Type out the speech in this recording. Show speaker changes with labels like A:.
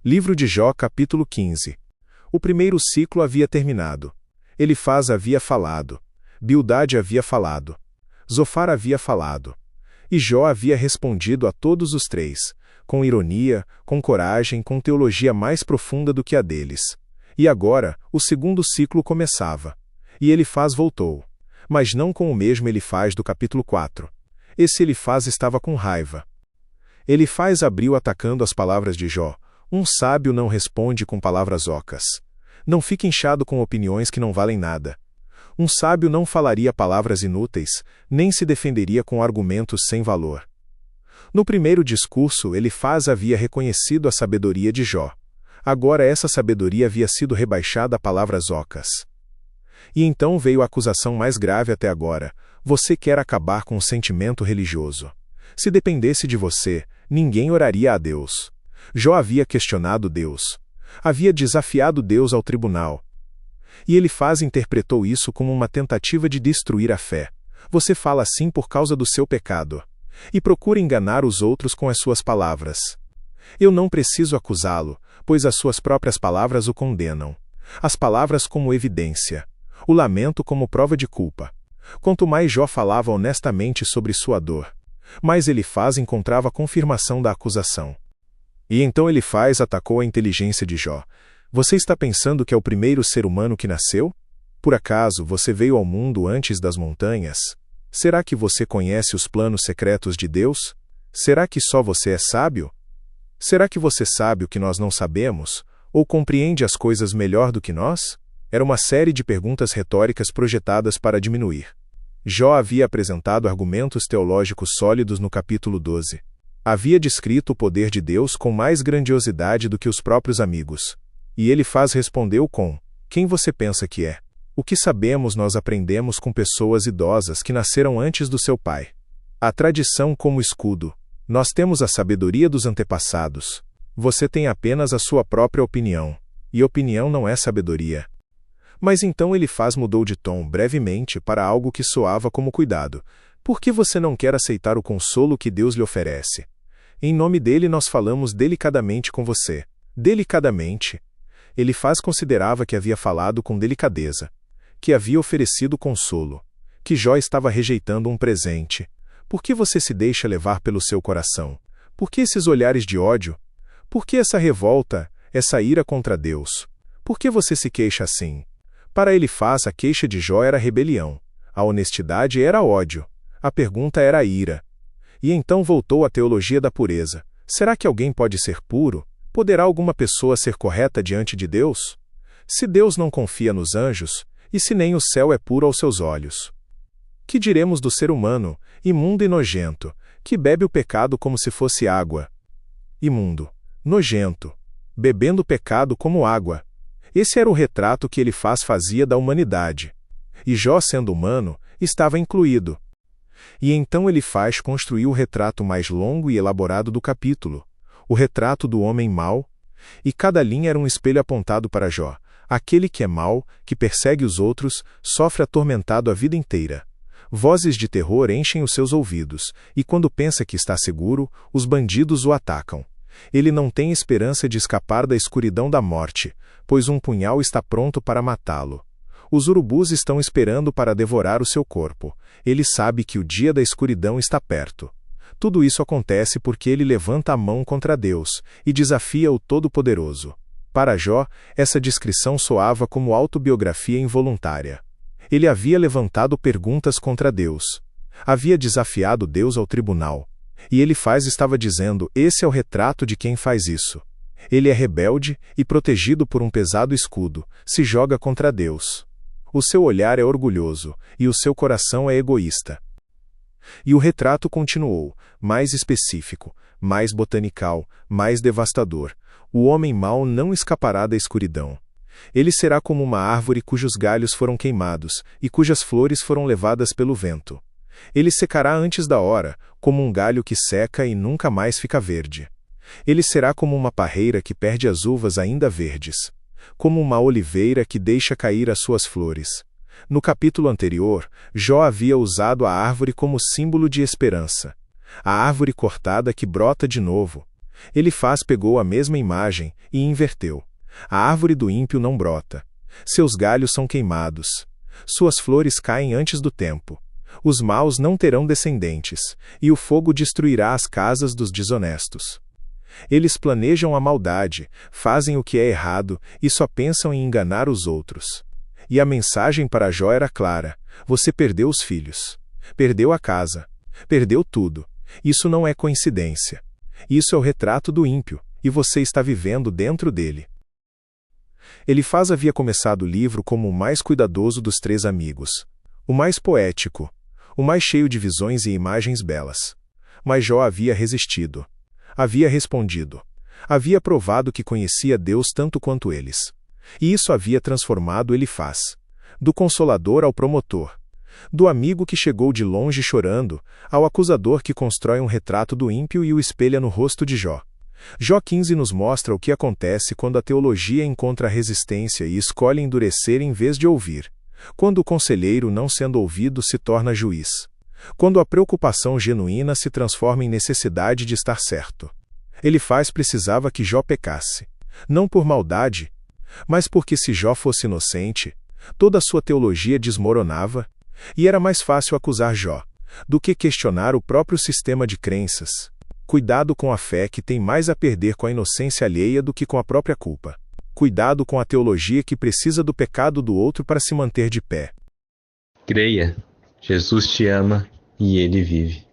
A: Livro de Jó, capítulo 15. O primeiro ciclo havia terminado. Elifaz havia falado. Bildade havia falado. Zofar havia falado. E Jó havia respondido a todos os três, com ironia, com coragem, com teologia mais profunda do que a deles. E agora, o segundo ciclo começava. E Elifaz voltou. Mas não com o mesmo Elifaz do capítulo 4. Esse Elifaz estava com raiva. Elifaz abriu atacando as palavras de Jó. Um sábio não responde com palavras ocas. Não fique inchado com opiniões que não valem nada. Um sábio não falaria palavras inúteis, nem se defenderia com argumentos sem valor. No primeiro discurso, Elifaz havia reconhecido a sabedoria de Jó. Agora essa sabedoria havia sido rebaixada a palavras ocas. E então veio a acusação mais grave até agora. Você quer acabar com o sentimento religioso. Se dependesse de você, ninguém oraria a Deus. Jó havia questionado Deus. Havia desafiado Deus ao tribunal. E Elifaz interpretou isso como uma tentativa de destruir a fé. Você fala assim por causa do seu pecado. E procura enganar os outros com as suas palavras. Eu não preciso acusá-lo, pois as suas próprias palavras o condenam. As palavras como evidência. O lamento como prova de culpa. Quanto mais Jó falava honestamente sobre sua dor, mais Elifaz encontrava confirmação da acusação. E então Elifaz atacou a inteligência de Jó. Você está pensando que é o primeiro ser humano que nasceu? Por acaso você veio ao mundo antes das montanhas? Será que você conhece os planos secretos de Deus? Será que só você é sábio? Será que você sabe o que nós não sabemos? Ou compreende as coisas melhor do que nós? Era uma série de perguntas retóricas projetadas para diminuir. Jó havia apresentado argumentos teológicos sólidos no capítulo 12. Havia descrito o poder de Deus com mais grandiosidade do que os próprios amigos. E Elifaz respondeu com: quem você pensa que é? O que sabemos nós aprendemos com pessoas idosas que nasceram antes do seu pai. A tradição como escudo. Nós temos a sabedoria dos antepassados. Você tem apenas a sua própria opinião. E opinião não é sabedoria. Mas então Elifaz mudou de tom brevemente para algo que soava como cuidado. Por que você não quer aceitar o consolo que Deus lhe oferece? Em nome dele nós falamos delicadamente com você. Delicadamente. Elifaz considerava que havia falado com delicadeza. Que havia oferecido consolo. Que Jó estava rejeitando um presente. Por que você se deixa levar pelo seu coração? Por que esses olhares de ódio? Por que essa revolta, essa ira contra Deus? Por que você se queixa assim? Para Elifaz, a queixa de Jó era rebelião. A honestidade era ódio. A pergunta era ira. E então voltou a teologia da pureza. Será que alguém pode ser puro? Poderá alguma pessoa ser correta diante de Deus? Se Deus não confia nos anjos, e se nem o céu é puro aos seus olhos? Que diremos do ser humano, imundo e nojento, que bebe o pecado como se fosse água? Imundo, nojento, bebendo o pecado como água. Esse era o retrato que Elifaz fazia da humanidade. E Jó, sendo humano, estava incluído. E então Elifaz construiu o retrato mais longo e elaborado do capítulo, o retrato do homem mau, e cada linha era um espelho apontado para Jó. Aquele que é mau, que persegue os outros, sofre atormentado a vida inteira. Vozes de terror enchem os seus ouvidos, e quando pensa que está seguro, os bandidos o atacam. Ele não tem esperança de escapar da escuridão da morte, pois um punhal está pronto para matá-lo. Os urubus estão esperando para devorar o seu corpo. Ele sabe que o dia da escuridão está perto. Tudo isso acontece porque ele levanta a mão contra Deus e desafia o Todo-Poderoso. Para Jó, essa descrição soava como autobiografia involuntária. Ele havia levantado perguntas contra Deus. Havia desafiado Deus ao tribunal. E Elifaz estava dizendo: esse é o retrato de quem faz isso. Ele é rebelde e, protegido por um pesado escudo, se joga contra Deus. O seu olhar é orgulhoso, e o seu coração é egoísta. E o retrato continuou, mais específico, mais botanical, mais devastador. O homem mau não escapará da escuridão. Ele será como uma árvore cujos galhos foram queimados, e cujas flores foram levadas pelo vento. Ele secará antes da hora, como um galho que seca e nunca mais fica verde. Ele será como uma parreira que perde as uvas ainda verdes. Como uma oliveira que deixa cair as suas flores. No capítulo anterior, Jó havia usado a árvore como símbolo de esperança. A árvore cortada que brota de novo. Elifaz pegou a mesma imagem e inverteu. A árvore do ímpio não brota. Seus galhos são queimados. Suas flores caem antes do tempo. Os maus não terão descendentes, e o fogo destruirá as casas dos desonestos. Eles planejam a maldade, fazem o que é errado e só pensam em enganar os outros. E a mensagem para Jó era clara: você perdeu os filhos, perdeu a casa, perdeu tudo. Isso não é coincidência. Isso é o retrato do ímpio, e você está vivendo dentro dele. Elifaz havia começado o livro como o mais cuidadoso dos 3 amigos, o mais poético, o mais cheio de visões e imagens belas. Mas Jó havia resistido. Havia respondido. Havia provado que conhecia Deus tanto quanto eles. E isso havia transformado Elifaz. Do consolador ao promotor. Do amigo que chegou de longe chorando, ao acusador que constrói um retrato do ímpio e o espelha no rosto de Jó. Jó 15 nos mostra o que acontece quando a teologia encontra resistência e escolhe endurecer em vez de ouvir. Quando o conselheiro, não sendo ouvido, se torna juiz. Quando a preocupação genuína se transforma em necessidade de estar certo. Elifaz precisava que Jó pecasse. Não por maldade, mas porque se Jó fosse inocente, toda a sua teologia desmoronava, e era mais fácil acusar Jó do que questionar o próprio sistema de crenças. Cuidado com a fé que tem mais a perder com a inocência alheia do que com a própria culpa. Cuidado com a teologia que precisa do pecado do outro para se manter de pé.
B: Creia, Jesus te ama e Ele vive.